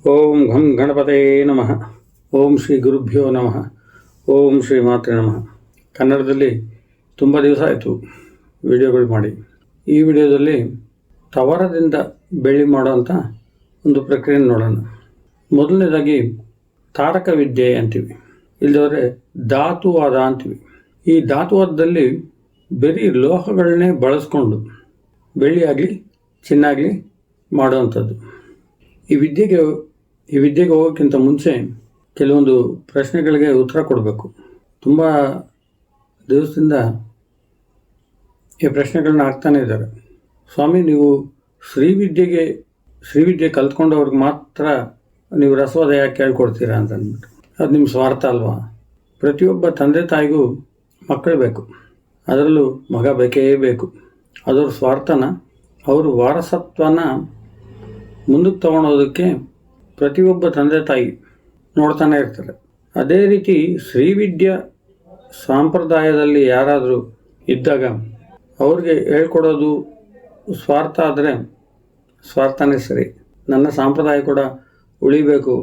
ಓಂ ಘಂ ಗಣಪತೇ ನಮಃ. ಓಂ ಶ್ರೀ ಗುರುಭ್ಯೋ ನಮಃ. ಓಂ ಶ್ರೀ ಮಾತೃ ನಮಃ. ಕನ್ನಡದಲ್ಲಿ ತುಂಬ ದಿವಸ ಆಯಿತು ವಿಡಿಯೋಗಳು ಮಾಡಿ. ಈ ವಿಡಿಯೋದಲ್ಲಿ ತವರದಿಂದ ಬೆಳ್ಳಿ ಮಾಡೋವಂಥ ಒಂದು ಪ್ರಕ್ರಿಯೆ ನೋಡೋಣ. ಮೊದಲನೇದಾಗಿ ತಾರಕ ವಿದ್ಯೆ ಅಂತೀವಿ, ಇಲ್ಲದವರೆ ಧಾತುವಾದ ಅಂತೀವಿ. ಈ ಧಾತುವಾದದಲ್ಲಿ ಬರೀ ಲೋಹಗಳನ್ನೇ ಬಳಸ್ಕೊಂಡು ಬೆಳ್ಳಿ ಆಗಲಿ ಚಿನ್ನ ಆಗಲಿ ಮಾಡುವಂಥದ್ದು. ಈ ವಿದ್ಯೆಗೆ ಹೋಗೋಕ್ಕಿಂತ ಮುಂಚೆ ಕೆಲವೊಂದು ಪ್ರಶ್ನೆಗಳಿಗೆ ಉತ್ತರ ಕೊಡಬೇಕು. ತುಂಬ ದಿವಸದಿಂದ ಈ ಪ್ರಶ್ನೆಗಳನ್ನ ಹಾಕ್ತಾನೆ ಇದ್ದಾರೆ. ಸ್ವಾಮಿ, ನೀವು ಶ್ರೀವಿದ್ಯೆ ಕಲ್ತ್ಕೊಂಡವ್ರಿಗೆ ಮಾತ್ರ ನೀವು ರಸವಾದ ಯಾಕೆ ಕೇಳ್ಕೊಡ್ತೀರಾ ಅಂತ ಅಂದ್ಬಿಟ್ಟು. ಅದು ನಿಮ್ಮ ಸ್ವಾರ್ಥ ಅಲ್ವಾ? ಪ್ರತಿಯೊಬ್ಬ ತಂದೆ ತಾಯಿಗೂ ಮಕ್ಕಳು ಬೇಕು, ಅದರಲ್ಲೂ ಮಗ ಬೇಕೇ ಬೇಕು. ಅದರ ಸ್ವಾರ್ಥನ, ಅವರು ವಾರಸತ್ವನ ಮುಂದಕ್ಕೆ ತಗೊಳೋದಕ್ಕೆ ಪ್ರತಿಯೊಬ್ಬ ತಂದೆ ತಾಯಿ ನೋಡ್ತಾನೆ ಇರ್ತಾರೆ. ಅದೇ ರೀತಿ ಶ್ರೀವಿದ್ಯಾ ಸಂಪ್ರದಾಯದಲ್ಲಿ ಯಾರಾದರೂ ಇದ್ದಾಗ ಅವ್ರಿಗೆ ಹೇಳ್ಕೊಡೋದು ಸ್ವಾರ್ಥ ಆದರೆ ಸ್ವಾರ್ಥನೇ ಸರಿ. ನನ್ನ ಸಂಪ್ರದಾಯ ಕೂಡ ಉಳಿಬೇಕು,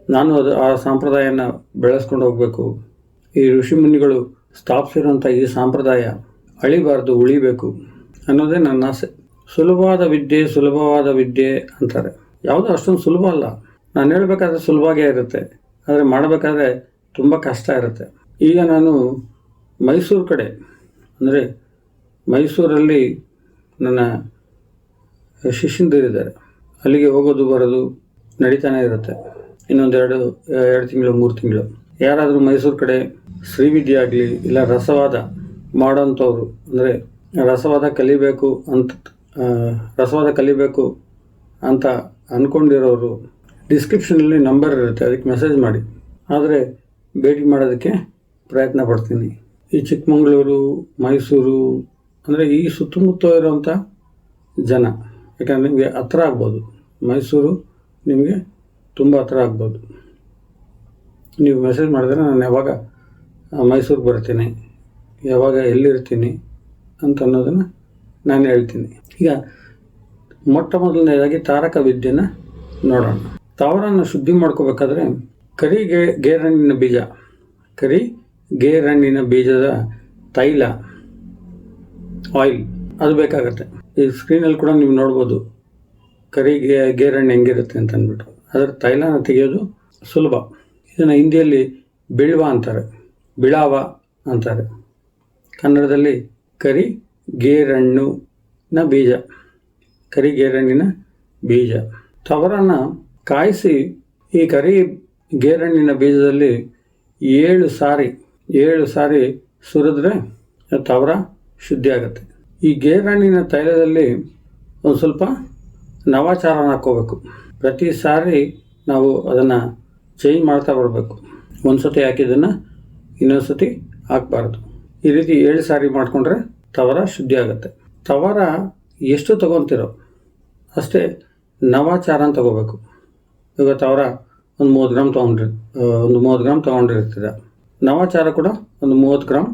ನಾನು ಆ ಸಂಪ್ರದಾಯನ ಬೆಳೆಸ್ಕೊಂಡು ಹೋಗಬೇಕು, ಈ ಋಷಿಮುನಿಗಳು ಸ್ಥಾಪಿಸಿರುವಂಥ ಈ ಸಂಪ್ರದಾಯ ಅಳಿಬಾರ್ದು, ಉಳಿಬೇಕು ಅನ್ನೋದೇ ನನ್ನ ಆಸೆ. ಸುಲಭವಾದ ವಿದ್ಯೆ ಅಂತಾರೆ. ಯಾವುದೋ ಅಷ್ಟೊಂದು ಸುಲಭ ಅಲ್ಲ. ನಾನು ಹೇಳಬೇಕಾದ್ರೆ ಸುಲಭವಾಗೇ ಇರುತ್ತೆ, ಆದರೆ ಮಾಡಬೇಕಾದ್ರೆ ತುಂಬ ಕಷ್ಟ ಇರುತ್ತೆ. ಈಗ ನಾನು ಮೈಸೂರು ಕಡೆ, ಅಂದರೆ ಮೈಸೂರಲ್ಲಿ ನನ್ನ ಶಿಷ್ಯಂದಿರಿದ್ದಾರೆ. ಅಲ್ಲಿಗೆ ಹೋಗೋದು ಬರೋದು ನಡೀತಾನೆ ಇರುತ್ತೆ. ಇನ್ನೊಂದು ಎರಡು ತಿಂಗಳು 3 ತಿಂಗಳು ಯಾರಾದರೂ ಮೈಸೂರು ಕಡೆ ಶ್ರೀವಿದ್ಯೆ ಆಗಲಿ ಇಲ್ಲ ರಸವಾದ ಮಾಡೋಂಥವ್ರು, ಅಂದರೆ ರಸವಾದ ಕಲಿಬೇಕು ಅಂತ ಅಂದ್ಕೊಂಡಿರೋರು ಡಿಸ್ಕ್ರಿಪ್ಷನಲ್ಲಿ ನಂಬರ್ ಇರುತ್ತೆ, ಅದಕ್ಕೆ ಮೆಸೇಜ್ ಮಾಡಿ. ಆದರೆ ಭೇಟಿ ಮಾಡೋದಕ್ಕೆ ಪ್ರಯತ್ನ ಪಡ್ತೀನಿ. ಈ ಚಿಕ್ಕಮಗಳೂರು, ಮೈಸೂರು, ಅಂದರೆ ಈ ಸುತ್ತಮುತ್ತ ಇರೋವಂಥ ಜನ, ಯಾಕಂದರೆ ನಿಮಗೆ ಹತ್ರ ಆಗ್ಬೋದು. ಮೈಸೂರು ನಿಮಗೆ ತುಂಬ ಹತ್ರ ಆಗ್ಬೋದು. ನೀವು ಮೆಸೇಜ್ ಮಾಡಿದ್ರೆ ನಾನು ಯಾವಾಗ ಮೈಸೂರಿಗೆ ಬರ್ತೀನಿ, ಯಾವಾಗ ಎಲ್ಲಿರ್ತೀನಿ ಅಂತ ಅನ್ನೋದನ್ನು ನಾನು ಹೇಳ್ತೀನಿ. ಈಗ ಮೊಟ್ಟ ಮೊದಲನೇದಾಗಿ ತಾರಕ ವಿದ್ಯೆನ ನೋಡೋಣ. ತವರನ್ನು ಶುದ್ಧಿ ಮಾಡ್ಕೋಬೇಕಾದ್ರೆ ಗೇರಣ್ಣಿನ ಬೀಜದ ತೈಲ, ಆಯಿಲ್ ಅದು ಬೇಕಾಗತ್ತೆ. ಈ ಸ್ಕ್ರೀನಲ್ಲಿ ಕೂಡ ನೀವು ನೋಡ್ಬೋದು ಗೇರಣ್ಣೆ ಹೆಂಗಿರುತ್ತೆ ಅಂತ ಅಂದ್ಬಿಟ್ಟು. ಅದರ ತೈಲನ ತೆಗೆಯೋದು ಸುಲಭ. ಇದನ್ನು ಹಿಂದಿಯಲ್ಲಿ ಬಿಳ್ವ ಅಂತಾರೆ, ಬಿಳಾವ ಅಂತಾರೆ. ಕನ್ನಡದಲ್ಲಿ ಕರಿಗೇರಣ್ಣಿನ ಬೀಜ. ತವರನ್ನು ಕಾಯಿಸಿ ಈ ಗೇರಣ್ಣಿನ ಬೀಜದಲ್ಲಿ 7 ಸಾರಿ ಸುರಿದ್ರೆ ತವರ ಶುದ್ಧಿ ಆಗುತ್ತೆ. ಈ ಗೇರಣ್ಣಿನ ತೈಲದಲ್ಲಿ ಒಂದು ಸ್ವಲ್ಪ ನವಾಚಾರನ ಹಾಕ್ಕೋಬೇಕು. ಪ್ರತಿ ಸಾರಿ ನಾವು ಅದನ್ನು ಚೇಂಜ್ ಮಾಡ್ತಾ ಬರಬೇಕು. ಒಂದು ಸತಿ ಹಾಕಿದ್ದನ್ನು ಇನ್ನೊಂದು ಸತಿ ಹಾಕಬಾರ್ದು. ಈ ರೀತಿ 7 ಸಾರಿ ಮಾಡಿಕೊಂಡ್ರೆ ತವರ ಶುದ್ಧಿ ಆಗುತ್ತೆ. ತವರ ಎಷ್ಟು ತೊಗೊತಿರೋ ಅಷ್ಟೇ ನವಾಚಾರ ಅಂತ ತಗೋಬೇಕು. ಇವಾಗ ತವರ ಒಂದು 30 ಗ್ರಾಮ್ ತೊಗೊಂಡಿರ್ತೀರ. ನವಾಚಾರ ಕೂಡ ಒಂದು 30 ಗ್ರಾಮ್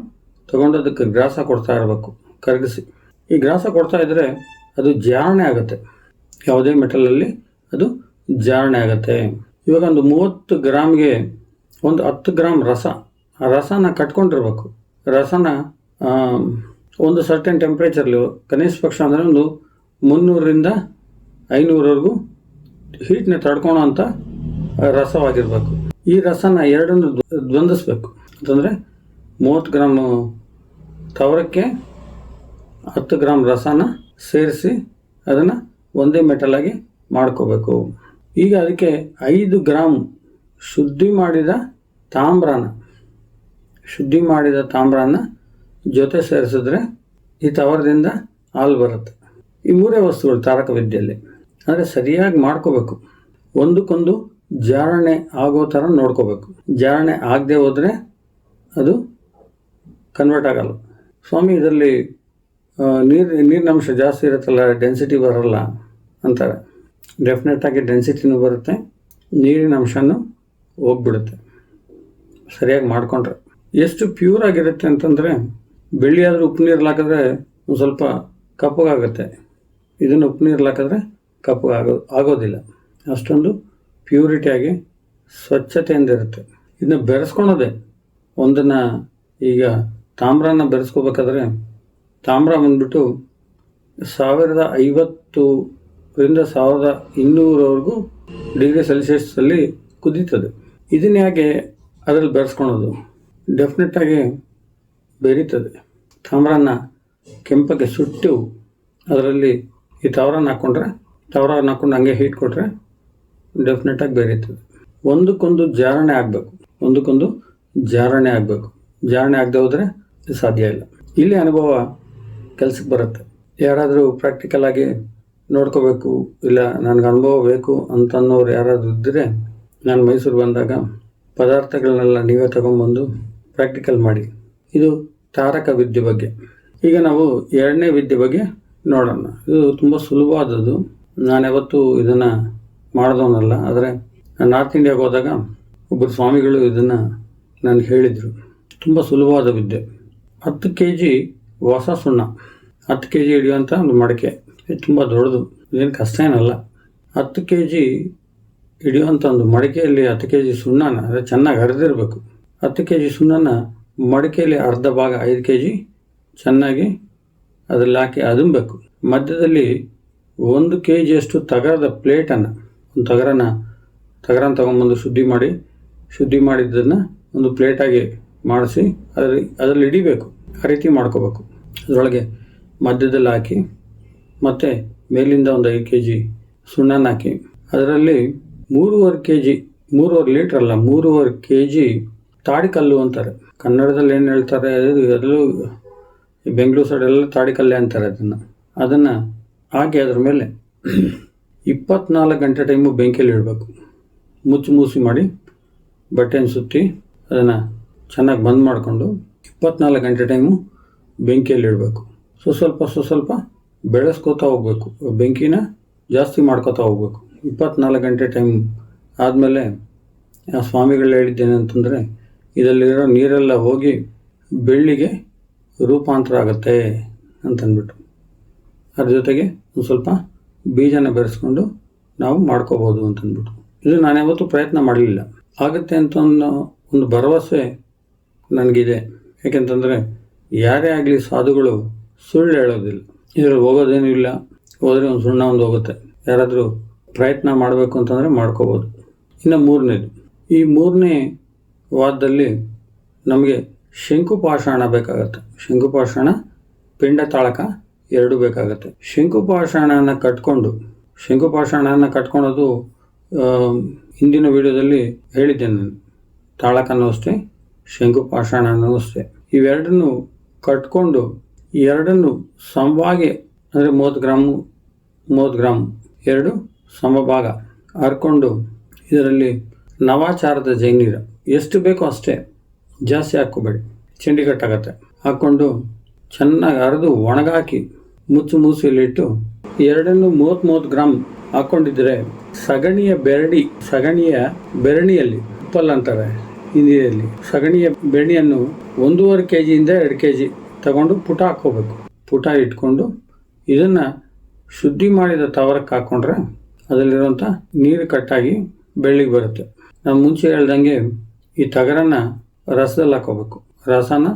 ತೊಗೊಂಡು ಅದಕ್ಕೆ ಗ್ರಾಸ ಕೊಡ್ತಾ ಇರಬೇಕು, ಕರಗಿಸಿ. ಈ ಗ್ರಾಸ ಕೊಡ್ತಾ ಇದ್ದರೆ ಅದು ಜಾರಣೆ ಆಗುತ್ತೆ. ಯಾವುದೇ ಮೆಟಲಲ್ಲಿ ಅದು ಜಾರಣೆ ಆಗುತ್ತೆ. ಇವಾಗ ಒಂದು 30 ಗ್ರಾಮ್ಗೆ ಒಂದು 10 ಗ್ರಾಮ್ ರಸನ ಕಟ್ಕೊಂಡಿರ್ಬೇಕು. ರಸನ ಒಂದು ಸರ್ಟನ್ ಟೆಂಪ್ರೇಚರ್ಲಿ, ಕನಿಷ್ಠ ಪಕ್ಷ ಅಂದರೆ ಒಂದು 300ರಿಂದ 500ವರೆಗೂ ಹೀಟ್ನ ತಡ್ಕೊಳೋ ಅಂಥ ರಸವಾಗಿರಬೇಕು. ಈ ರಸನ ಎರಡನ್ನು ದ್ವಂದ್ವಿಸ್ಬೇಕು. ಅಂತಂದರೆ 30 ಗ್ರಾಮ್ ತವರಕ್ಕೆ 10 ಗ್ರಾಮ್ ರಸನ ಸೇರಿಸಿ ಅದನ್ನು ಒಂದೇ ಮೆಟಲಾಗಿ ಮಾಡ್ಕೋಬೇಕು. ಈಗ ಅದಕ್ಕೆ 5 ಗ್ರಾಮ್ ಶುದ್ಧಿ ಮಾಡಿದ ತಾಮ್ರನ ಜೊತೆ ಸೇರಿಸಿದ್ರೆ ಈ ತವರದಿಂದ ಹಾಲು ಬರುತ್ತೆ. ಈ 3 ವಸ್ತುಗಳು ತಾರಕ ವಿದ್ಯೆಯಲ್ಲಿ. ಅಂದರೆ ಸರಿಯಾಗಿ ಮಾಡ್ಕೋಬೇಕು. ಒಂದಕ್ಕೊಂದು ಜಾರಣೆ ಆಗೋ ಥರ ನೋಡ್ಕೋಬೇಕು. ಜಾರಣೆ ಆಗದೆ ಹೋದರೆ ಅದು ಕನ್ವರ್ಟ್ ಆಗಲ್ಲ. ಸ್ವಾಮಿ, ಇದರಲ್ಲಿ ನೀರಿನಂಶ ಜಾಸ್ತಿ ಇರುತ್ತಲ್ಲ, ಡೆನ್ಸಿಟಿ ಬರಲ್ಲ ಅಂತಾರೆ. ಡೆಫಿನೆಟಾಗಿ ಡೆನ್ಸಿಟಿನೂ ಬರುತ್ತೆ, ನೀರಿನ ಅಂಶನೂ ಹೋಗ್ಬಿಡುತ್ತೆ ಸರಿಯಾಗಿ ಮಾಡಿಕೊಂಡ್ರೆ. ಎಷ್ಟು ಪ್ಯೂರ್ ಆಗಿರುತ್ತೆ ಅಂತಂದರೆ, ಬೆಳ್ಳಿ ಆದರೂ ಉಪ್ಪು ನೀರಲ್ಲಿ ಹಾಕಿದ್ರೆ ಒಂದು ಸ್ವಲ್ಪ ಕಪ್ಪಗಾಗುತ್ತೆ. ಇದನ್ನು ಉಪ್ಪು ನೀರಲ್ಲಿ ಹಾಕಿದ್ರೆ ಕಪ್ಪು ಆಗೋದಿಲ್ಲ. ಅಷ್ಟೊಂದು ಪ್ಯೂರಿಟಿಯಾಗಿ ಸ್ವಚ್ಛತೆಯಿಂದ ಇರುತ್ತೆ. ಇದನ್ನ ಬೆರೆಸ್ಕೊಳೋದೆ ಒಂದನ್ನು. ಈಗ ತಾಮ್ರನ ಬೆರೆಸ್ಕೋಬೇಕಾದ್ರೆ ತಾಮ್ರ ಬಂದ್ಬಿಟ್ಟು 1050ರಿಂದ 1200ವರೆಗೂ ಡಿಗ್ರಿ ಸೆಲ್ಸಿಯಸ್ಸಲ್ಲಿ ಕುದೀತದೆ. ಇದನ್ನ ಹೇಗೆ ಅದರಲ್ಲಿ ಬೆರೆಸ್ಕೊಳೋದು? ಡೆಫಿನೆಟ್ಟಾಗಿ ಬೆರೀತದೆ. ತಾಮ್ರನ ಕೆಂಪಗೆ ಸುಟ್ಟು ಅದರಲ್ಲಿ ಈ ತವರನ್ನು ಹಾಕ್ಕೊಂಡು ಹಂಗೆ ಹೀಟ್ ಕೊಟ್ಟರೆ ಡೆಫಿನೆಟಾಗಿ ಬೆರೀತದೆ. ಒಂದಕ್ಕೊಂದು ಜಾರಣೆ ಆಗಬೇಕು. ಜಾರಣೆ ಆಗದೆ ಹೋದರೆ ಸಾಧ್ಯ ಇಲ್ಲ. ಇಲ್ಲಿ ಅನುಭವ ಕೆಲಸಕ್ಕೆ ಬರುತ್ತೆ. ಯಾರಾದರೂ ಪ್ರಾಕ್ಟಿಕಲ್ ಆಗಿ ನೋಡ್ಕೋಬೇಕು, ಇಲ್ಲ ನನಗೆ ಅನುಭವ ಬೇಕು ಅಂತನ್ನೋರು ಯಾರಾದರೂ ಇದ್ದರೆ ನಾನು ಮೈಸೂರು ಬಂದಾಗ ಪದಾರ್ಥಗಳನ್ನೆಲ್ಲ ನೀವೇ ತಗೊಂಬಂದು ಪ್ರಾಕ್ಟಿಕಲ್ ಮಾಡಿ. ಇದು ತಾರಕ ವಿದ್ಯೆ ಬಗ್ಗೆ. ಈಗ ನಾವು 2ನೇ ವಿದ್ಯೆ ಬಗ್ಗೆ ನೋಡೋಣ. ಇದು ತುಂಬ ಸುಲಭವಾದದ್ದು. ನಾನ್ಯಾವತ್ತೂ ಇದನ್ನು ಮಾಡಿದವನಲ್ಲ. ಆದರೆ ನಾನು ನಾರ್ತ್ ಇಂಡಿಯಾಗೆ ಹೋದಾಗ ಒಬ್ಬರು ಸ್ವಾಮಿಗಳು ಇದನ್ನು ನನಗೆ ಹೇಳಿದರು. ತುಂಬ ಸುಲಭವಾದ ವಿದ್ಯೆ. 10 kg ಹೊಸ ಸುಣ್ಣ, 10 kg ಹಿಡಿಯುವಂಥ ಒಂದು ಮಡಕೆ. ಇದು ತುಂಬ ದೊಡ್ಡದು, ಇದೇನು ಕಷ್ಟ ಏನಲ್ಲ. 10 kg ಹಿಡಿಯುವಂಥ ಒಂದು ಮಡಿಕೆಯಲ್ಲಿ 10 kg ಸುಣ್ಣನ ಅಂದರೆ ಚೆನ್ನಾಗಿ ಅರೆದಿರಬೇಕು. 10 kg ಸುಣ್ಣನ ಮಡಿಕೆಯಲ್ಲಿ ಅರ್ಧ ಭಾಗ 5 kg ಚೆನ್ನಾಗಿ ಅದರಲ್ಲಿ ಹಾಕಿ ಅದುಮಬೇಕು. ಮಧ್ಯದಲ್ಲಿ 1 kg ಅಷ್ಟು ತಗರದ ಪ್ಲೇಟನ್ನು, ಒಂದು ತಗರನ ತೊಗೊಂಬಂದು ಶುದ್ಧಿ ಮಾಡಿದ್ದನ್ನು ಒಂದು ಪ್ಲೇಟಾಗಿ ಮಾಡಿಸಿ ಅದರಲ್ಲಿ ಹಿಡಿಬೇಕು. ಆ ರೀತಿ ಮಾಡ್ಕೋಬೇಕು. ಅದರೊಳಗೆ ಮಧ್ಯದಲ್ಲಿ ಹಾಕಿ ಮತ್ತು ಮೇಲಿಂದ ಒಂದು 5 kg ಸುಣ್ಣನ ಹಾಕಿ ಅದರಲ್ಲಿ 3.5 kg ತಾಡಿಕಲ್ಲು ಅಂತಾರೆ. ಕನ್ನಡದಲ್ಲಿ ಏನು ಹೇಳ್ತಾರೆ, ಅದರಲ್ಲೂ ಬೆಂಗಳೂರು ಸೈಡೆಲ್ಲ ತಾಡಿಕಲ್ಲೆ ಅಂತಾರೆ. ಅದನ್ನು ಹಾಕಿ ಅದ್ರ ಮೇಲೆ 24 ಗಂಟೆ ಟೈಮು ಬೆಂಕಿಯಲ್ಲಿ ಇಡಬೇಕು. ಮುಚ್ಚಿ ಮಾಡಿ ಬಟ್ಟೆನ ಸುತ್ತಿ ಅದನ್ನು ಚೆನ್ನಾಗಿ ಬಂದ್ ಮಾಡಿಕೊಂಡು 24 ಗಂಟೆ ಟೈಮು ಬೆಂಕಿಯಲ್ಲಿ ಇಡಬೇಕು. ಸ್ವಲ್ಪ ಬೆಳೆಸ್ಕೋತಾ ಹೋಗ್ಬೇಕು. ಬೆಂಕಿನ ಜಾಸ್ತಿ ಮಾಡ್ಕೋತಾ ಹೋಗ್ಬೇಕು. 24 ಗಂಟೆ ಟೈಮ್ ಆದಮೇಲೆ ಆ ಸ್ವಾಮಿಗಳು ಹೇಳಿದ್ದೇನೆ ಅಂತಂದರೆ, ಇದರಲ್ಲಿರೋ ನೀರೆಲ್ಲ ಹೋಗಿ ಬೆಳ್ಳಿಗೆ ರೂಪಾಂತರ ಆಗುತ್ತೆ ಅಂತಂದ್ಬಿಟ್ಟು. ಅದ್ರ ಜೊತೆಗೆ ಒಂದು ಸ್ವಲ್ಪ ಬೀಜನ ಬೆರೆಸ್ಕೊಂಡು ನಾವು ಮಾಡ್ಕೋಬೋದು ಅಂತಂದ್ಬಿಟ್ಟು. ಇದು ನಾನು ಯಾವತ್ತೂ ಪ್ರಯತ್ನ ಮಾಡಲಿಲ್ಲ. ಆಗುತ್ತೆ ಅಂತ ಒಂದು ಭರವಸೆ ನನಗಿದೆ. ಯಾಕೆಂತಂದರೆ ಯಾರೇ ಆಗಲಿ ಸಾಧುಗಳು ಸುಳ್ಳು ಹೇಳೋದಿಲ್ಲ. ಇದರಲ್ಲಿ ಹೋಗೋದೇನೂ ಇಲ್ಲ. ಹೋದರೆ ಒಂದು ಸುಣ್ಣ ಒಂದು ಹೋಗುತ್ತೆ. ಯಾರಾದರೂ ಪ್ರಯತ್ನ ಮಾಡಬೇಕು ಅಂತಂದರೆ ಮಾಡ್ಕೋಬೋದು. ಇನ್ನು 3ನೇದು, ಈ 3ನೇ ವಾದದಲ್ಲಿ ನಮಗೆ ಶಂಕುಪಾಷಾಣ ಬೇಕಾಗತ್ತೆ. ಶಂಕುಪಾಷಾಣ, ಪಿಂಡ ತಾಳಕ 2 ಬೇಕಾಗತ್ತೆ. ಶಂಕುಪಾಷಾಣನ ಕಟ್ಕೊಳೋದು ಹಿಂದಿನ ವಿಡಿಯೋದಲ್ಲಿ ಹೇಳಿದ್ದೇನೆ ನಾನು. ತಾಳಕನೂ ಅಷ್ಟೇ, ಶಂಕುಪಾಷಾಣನೂ ಅಷ್ಟೇ. ಇವೆರಡನ್ನು ಕಟ್ಕೊಂಡು ಎರಡನ್ನು ಸಮವಾಗಿ ಅಂದರೆ 30 ಗ್ರಾಮ್ 2 ಸಮಭಾಗ ಹರ್ಕೊಂಡು ಇದರಲ್ಲಿ ನವಾಚಾರದ ಜೈನೀರ ಎಷ್ಟು ಬೇಕೋ ಅಷ್ಟೇ, ಜಾಸ್ತಿ ಹಾಕ್ಕೋಬೇಡಿ, ಚಂಡಿಗಟ್ಟಾಗತ್ತೆ. ಹಾಕ್ಕೊಂಡು ಚೆನ್ನಾಗಿ ಅರೆದು ಒಣಗಾಕಿ ಮುಚ್ಚಿಲಿಟ್ಟು ಎರಡನ್ನು 30 ಗ್ರಾಮ್ ಹಾಕ್ಕೊಂಡಿದ್ರೆ ಸಗಣಿಯ ಬೆರಣಿಯಲ್ಲಿ ಉಪ್ಪಲ್ ಅಂತಾರೆ ಹಿಂದಿಯಲ್ಲಿ, ಸಗಣಿಯ ಬೆರಣಿಯನ್ನು 1.5 kg ಇಂದ 2 kg ತಗೊಂಡು ಪುಟ ಹಾಕ್ಕೋಬೇಕು. ಪುಟ ಇಟ್ಕೊಂಡು ಇದನ್ನು ಶುದ್ಧಿ ಮಾಡಿದ ತವರಕ್ಕೆ ಹಾಕ್ಕೊಂಡ್ರೆ ಅದರಲ್ಲಿರುವಂಥ ನೀರು ಕಟ್ಟಾಗಿ ಬೆಳ್ಳಿಗೆ ಬರುತ್ತೆ. ನಾನು ಮುಂಚೆ ಹೇಳ್ದಂಗೆ ಈ ತಗರನ್ನು ರಸದಲ್ಲಿ ಹಾಕೋಬೇಕು. ರಸನ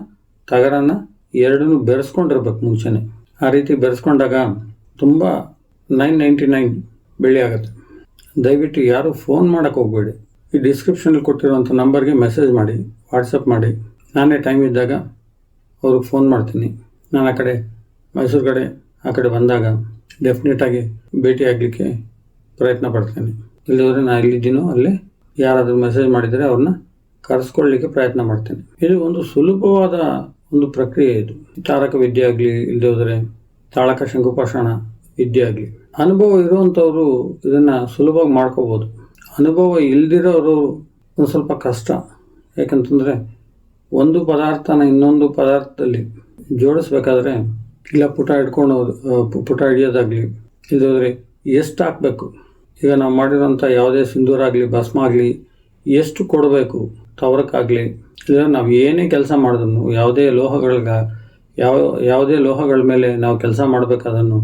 ತಗರನ್ನು ಎರಡನ್ನೂ ಬೆರೆಸ್ಕೊಂಡಿರ್ಬೇಕು ಮುಂಚೆನೆ. ಆ ರೀತಿ ಬೆರೆಸ್ಕೊಂಡಾಗ ತುಂಬ 999 ಬೆಳ್ಳಿ ಆಗುತ್ತೆ. ದಯವಿಟ್ಟು ಯಾರು ಫೋನ್ ಮಾಡೋಕ್ಕೆ ಹೋಗಬೇಡಿ. ಈ ಡಿಸ್ಕ್ರಿಪ್ಷನಲ್ಲಿ ಕೊಟ್ಟಿರುವಂಥ ನಂಬರ್ಗೆ ಮೆಸೇಜ್ ಮಾಡಿ, ವಾಟ್ಸಪ್ ಮಾಡಿ. ನಾನೇ ಟೈಮ್ ಇದ್ದಾಗ ಅವ್ರಿಗೆ ಫೋನ್ ಮಾಡ್ತೀನಿ. ನಾನು ಆ ಕಡೆ ಮೈಸೂರು ಕಡೆ ಆ ಕಡೆ ಬಂದಾಗ ಡೆಫಿನೆಟಾಗಿ ಭೇಟಿ ಆಗಲಿಕ್ಕೆ ಪ್ರಯತ್ನ ಪಡ್ತೇನೆ. ಇಲ್ಲದ್ರೆ ನಾನು ಎಲ್ಲಿದ್ದೀನೋ ಅಲ್ಲೇ ಯಾರಾದರೂ ಮೆಸೇಜ್ ಮಾಡಿದರೆ ಅವ್ರನ್ನ ಕರೆಸ್ಕೊಳ್ಳಿಕ್ಕೆ ಪ್ರಯತ್ನ ಮಾಡ್ತೇನೆ. ಇದು ಒಂದು ಸುಲಭವಾದ ಒಂದು ಪ್ರಕ್ರಿಯೆ. ಇದು ತಾರಕ ವಿದ್ಯೆ ಆಗಲಿ, ಇಲ್ಲದೆ ಹೋದರೆ ತಾಳಕ ಶಂಕುಪಾಷಾಣ ವಿದ್ಯೆ ಆಗಲಿ, ಅನುಭವ ಇರುವಂಥವ್ರು ಇದನ್ನು ಸುಲಭವಾಗಿ ಮಾಡ್ಕೋಬೋದು. ಅನುಭವ ಇಲ್ದಿರೋರು ಒಂದು ಸ್ವಲ್ಪ ಕಷ್ಟ. ಯಾಕಂತಂದರೆ ಒಂದು ಪದಾರ್ಥನ ಇನ್ನೊಂದು ಪದಾರ್ಥದಲ್ಲಿ ಜೋಡಿಸ್ಬೇಕಾದ್ರೆ ಇಲ್ಲ ಪುಟ ಹಿಡಿಯೋದಾಗಲಿ, ಇಲ್ಲದ್ರೆ ಎಷ್ಟು ಹಾಕಬೇಕು, ಈಗ ನಾವು ಮಾಡಿರೋಂಥ ಯಾವುದೇ ಸಿಂಧೂರ ಆಗಲಿ ಭಸ್ಮ ಆಗಲಿ ಎಷ್ಟು ಕೊಡಬೇಕು ತವರಕ್ಕಾಗಲಿ, ಇಲ್ಲ ನಾವು ಏನೇ ಕೆಲಸ ಮಾಡಿದ್ರು ಯಾವುದೇ ಲೋಹಗಳ ಮೇಲೆ ನಾವು ಕೆಲಸ ಮಾಡಬೇಕಾದನ್ನು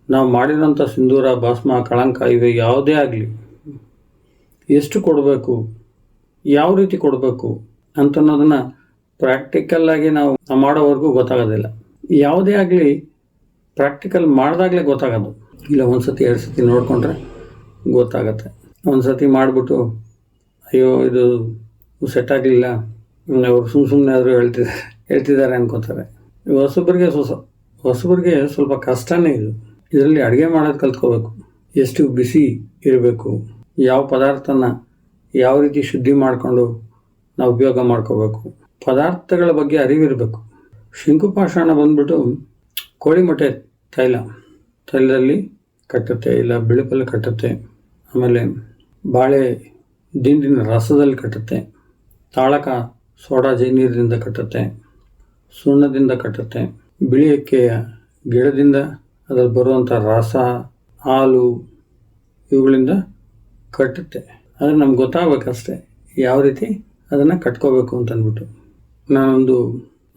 ನಾವು ಮಾಡಿರೋಂಥ ಸಿಂಧೂರ ಭಸ್ಮ ಕಳಂಕ ಇವೆ ಯಾವುದೇ ಆಗಲಿ ಎಷ್ಟು ಕೊಡಬೇಕು, ಯಾವ ರೀತಿ ಕೊಡಬೇಕು ಅಂತನ್ನೋದನ್ನು ಪ್ರಾಕ್ಟಿಕಲ್ಲಾಗಿ ನಾವು ಮಾಡೋವರೆಗೂ ಗೊತ್ತಾಗೋದಿಲ್ಲ. ಯಾವುದೇ ಆಗಲಿ ಪ್ರಾಕ್ಟಿಕಲ್ ಮಾಡಿದಾಗಲೇ ಗೊತ್ತಾಗೋದು. ಇಲ್ಲ ಒಂದು ಸತಿ 2 ಸತಿ ನೋಡಿಕೊಂಡ್ರೆ ಗೊತ್ತಾಗತ್ತೆ. ಒಂದು ಸತಿ ಮಾಡಿಬಿಟ್ಟು ಅಯ್ಯೋ ಇದು ಸೆಟ್ ಆಗಲಿಲ್ಲ, ಅವರು ಸುಮ್ಮನೆ ಆದರೂ ಹೇಳ್ತಿದ್ದಾರೆ ಅನ್ಕೋತಾರೆ. ಹೊಸಬರಿಗೆ ಸ್ವಲ್ಪ ಕಷ್ಟನೇ ಇದು. ಇದರಲ್ಲಿ ಅಡುಗೆ ಮಾಡೋದು ಕಲ್ತ್ಕೋಬೇಕು. ಎಷ್ಟು ಬಿಸಿ ಇರಬೇಕು, ಯಾವ ಪದಾರ್ಥನ ಯಾವ ರೀತಿ ಶುದ್ಧಿ ಮಾಡಿಕೊಂಡು ನಾವು ಉಪಯೋಗ ಮಾಡ್ಕೋಬೇಕು, ಪದಾರ್ಥಗಳ ಬಗ್ಗೆ ಅರಿವಿರಬೇಕು. ಶಂಕುಪಾಷಾಣ ಬಂದ್ಬಿಟ್ಟು ಕೋಳಿ ಮೊಟ್ಟೆ ತೈಲದಲ್ಲಿ ಕಟ್ಟುತ್ತೆ, ಇಲ್ಲ ಬಿಳುಪಲ್ಲಿ ಕಟ್ಟುತ್ತೆ. ಆಮೇಲೆ ಬಾಳೆ ದಿಂಡಿನ ರಸದಲ್ಲಿ ಕಟ್ಟುತ್ತೆ, ತಾಳಕ ಸೋಡಾ ಜೈನೀರಿನಿಂದ ಕಟ್ಟುತ್ತೆ, ಸುಣ್ಣದಿಂದ ಕಟ್ಟುತ್ತೆ, ಬಿಳಿ ಎಕ್ಕೆಯ ಗಿಡದಿಂದ ಅದರಲ್ಲಿ ಬರುವಂಥ ರಸ, ಹಾಲು ಇವುಗಳಿಂದ ಕಟ್ಟುತ್ತೆ. ಆದರೆ ನಮ್ಗೆ ಗೊತ್ತಾಗಬೇಕಷ್ಟೆ ಯಾವ ರೀತಿ ಅದನ್ನು ಕಟ್ಕೋಬೇಕು ಅಂತಂದ್ಬಿಟ್ಟು. ನಾನೊಂದು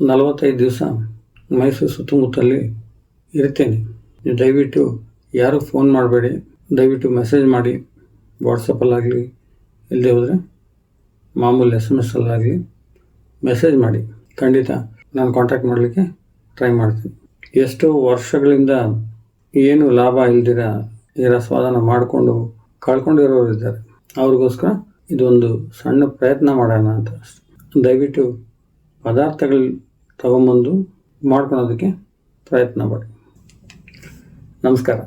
45 ದಿವಸ ಮೈಸೂರು ಸುತ್ತಮುತ್ತಲ್ಲಿ ಇರ್ತೇನೆ. ನೀವು ದಯವಿಟ್ಟು ಯಾರೂ ಫೋನ್ ಮಾಡಬೇಡಿ, ದಯವಿಟ್ಟು ಮೆಸೇಜ್ ಮಾಡಿ. ವಾಟ್ಸಪ್ಪಲ್ಲಾಗಲಿ, ಇಲ್ಲದೆ ಹೋದರೆ ಮಾಮೂಲಿ SMS ಮೆಸೇಜ್ ಮಾಡಿ. ಖಂಡಿತ ನಾನು ಕಾಂಟ್ಯಾಕ್ಟ್ ಮಾಡಲಿಕ್ಕೆ ಟ್ರೈ ಮಾಡ್ತೀನಿ. ಎಷ್ಟೋ ವರ್ಷಗಳಿಂದ ಏನು ಲಾಭ ಇಲ್ದಿರ ಈ ರಸವಾದನ ಮಾಡಿಕೊಂಡು ಕಳ್ಕೊಂಡಿರೋರು ಇದ್ದಾರೆ. ಅವ್ರಿಗೋಸ್ಕರ ಇದೊಂದು ಸಣ್ಣ ಪ್ರಯತ್ನ ಮಾಡೋಣ ಅಂತ. ದಯವಿಟ್ಟು ಪದಾರ್ಥಗಳು ತಗೊಂಬಂದು ಮಾಡ್ಕೊಳೋದಕ್ಕೆ ಪ್ರಯತ್ನ ಮಾಡಿ. ನಮಸ್ಕಾರ.